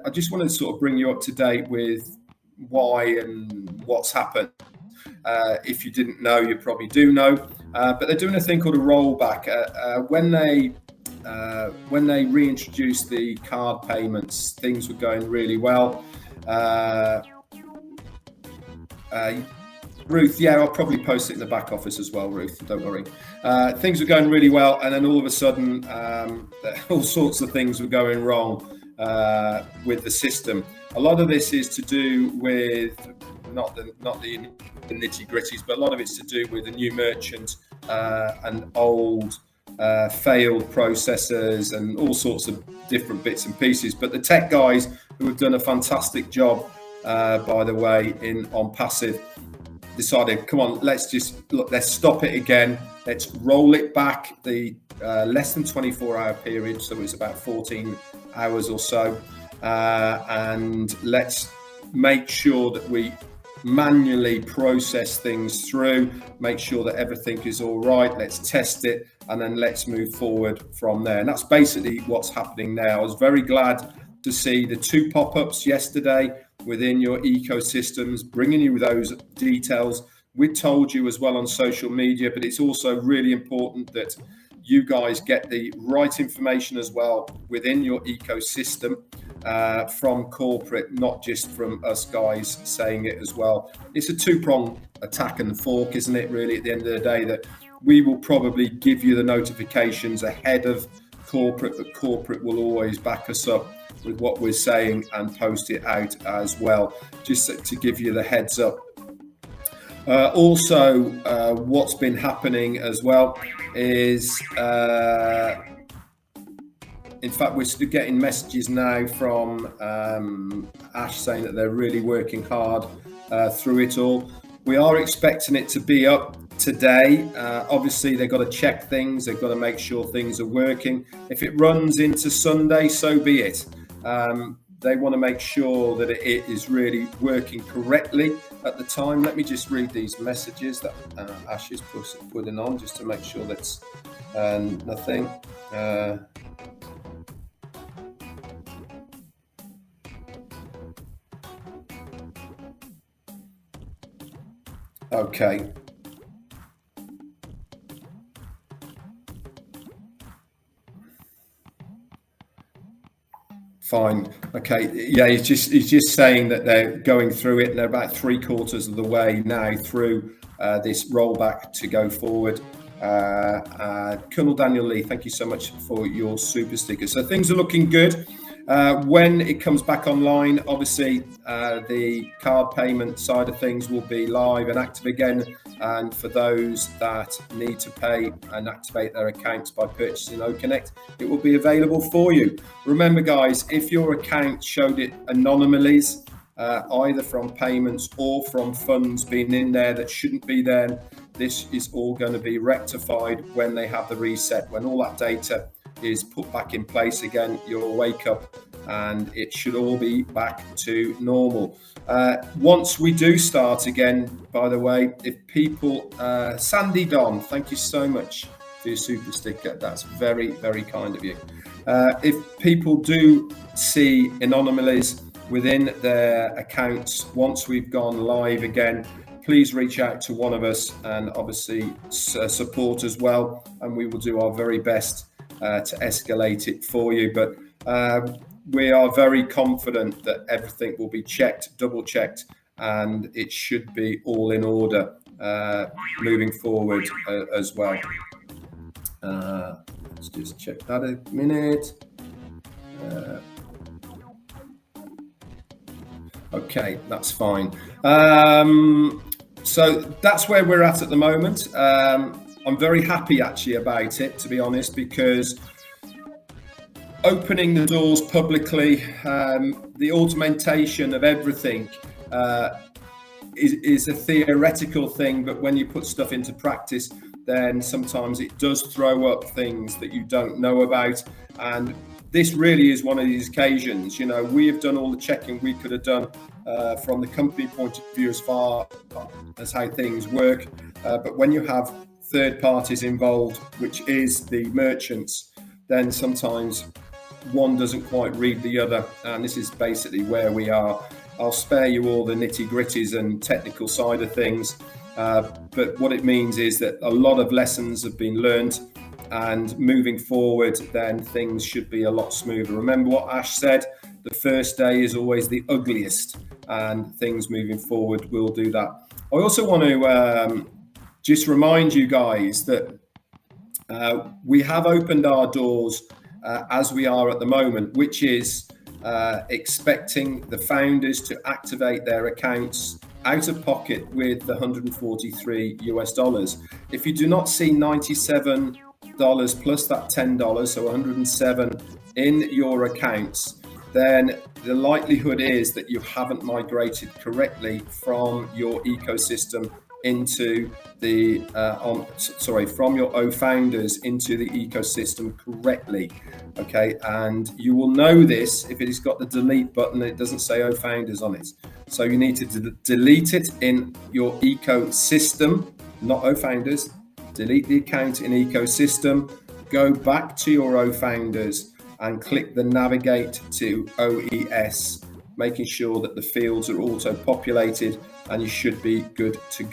I just want to sort of bring you up to date with why and what's happened. If you didn't know, you probably do know, but they're doing a thing called a rollback. When they reintroduced the card payments, things were going really well. Ruth, yeah, I'll probably post it in the back office as well, Ruth, don't worry. Things were going really well, and then all of a sudden, all sorts of things were going wrong with the system. A lot of this is to do with not the nitty-gritties, but a lot of it's to do with a new merchant and old failed processors and all sorts of different bits and pieces. But the tech guys, who have done a fantastic job, by the way, in Onpassive, decided, come on, let's stop it again. Let's roll it back the less than 24-hour period, so it's about 14 hours or so, and let's make sure that we manually process things through, make sure that everything is all right, let's test it, and then let's move forward from there. And that's basically what's happening now. I was very glad to see the 2 pop-ups yesterday within your ecosystems, bringing you those details. We told you as well on social media, but it's also really important that you guys get the right information as well within your ecosystem from corporate, not just from us guys saying it as well. It's a 2-pronged attack and fork, isn't it, really, at the end of the day, that we will probably give you the notifications ahead of corporate, but corporate will always back us up with what we're saying and post it out as well, just to give you the heads up. Also, what's been happening as well is, in fact, we're still getting messages now from Ash saying that they're really working hard through it all. We are expecting it to be up today. Obviously, they've got to check things. They've got to make sure things are working. If it runs into Sunday, so be it. They want to make sure that it is really working correctly at the time. Let me just read these messages that Ash is putting on, just to make sure that's nothing. Okay. Fine. Okay. Yeah, he's just saying that they're going through it, and they're about 3/4 of the way now through this rollback to go forward. Colonel Daniel Lee, thank you so much for your super sticker. So things are looking good. When it comes back online, obviously the card payment side of things will be live and active again. And for those that need to pay and activate their accounts by purchasing O.Connect, it will be available for you. Remember, guys, if your account showed it anomalies, either from payments or from funds being in there that shouldn't be there, this is all going to be rectified when they have the reset. When all that data is put back in place again, you'll wake up and it should all be back to normal. Once we do start again, by the way, if people, Sandy Don, thank you so much for your super sticker. That's very, very kind of you. If people do see anomalies within their accounts, once we've gone live again, please reach out to one of us and obviously support as well. And we will do our very best to escalate it for you. But we are very confident that everything will be checked, double checked, and it should be all in order moving forward as well. Let's just check that a minute. Okay, that's fine. So that's where we're at the moment. I'm very happy actually about it, to be honest, because opening the doors publicly, the automation of everything is a theoretical thing, but when you put stuff into practice, then sometimes it does throw up things that you don't know about. And this really is one of these occasions. You know, we have done all the checking we could have done from the company point of view as far as how things work. But when you have third parties involved, which is the merchants, then sometimes one doesn't quite read the other, and this is basically where we are. I'll spare you all the nitty-gritties and technical side of things, but what it means is that a lot of lessons have been learned, and moving forward then things should be a lot smoother. Remember what Ash said, the first day is always the ugliest, and things moving forward will do that. I also want to just remind you guys that we have opened our doors as we are at the moment, which is expecting the founders to activate their accounts out of pocket with the $143 US. If you do not see $97 plus that $10, so 107 in your accounts, then the likelihood is that you haven't migrated correctly from your ecosystem into the from your O founders into the ecosystem correctly. Okay, and you will know this if it has got the delete button and it doesn't say O founders on it. So you need to delete it in your ecosystem, not O founders. Delete the account in ecosystem, go back to your O founders and click the navigate to O.E.S, making sure that the fields are auto populated, and you should be good to go.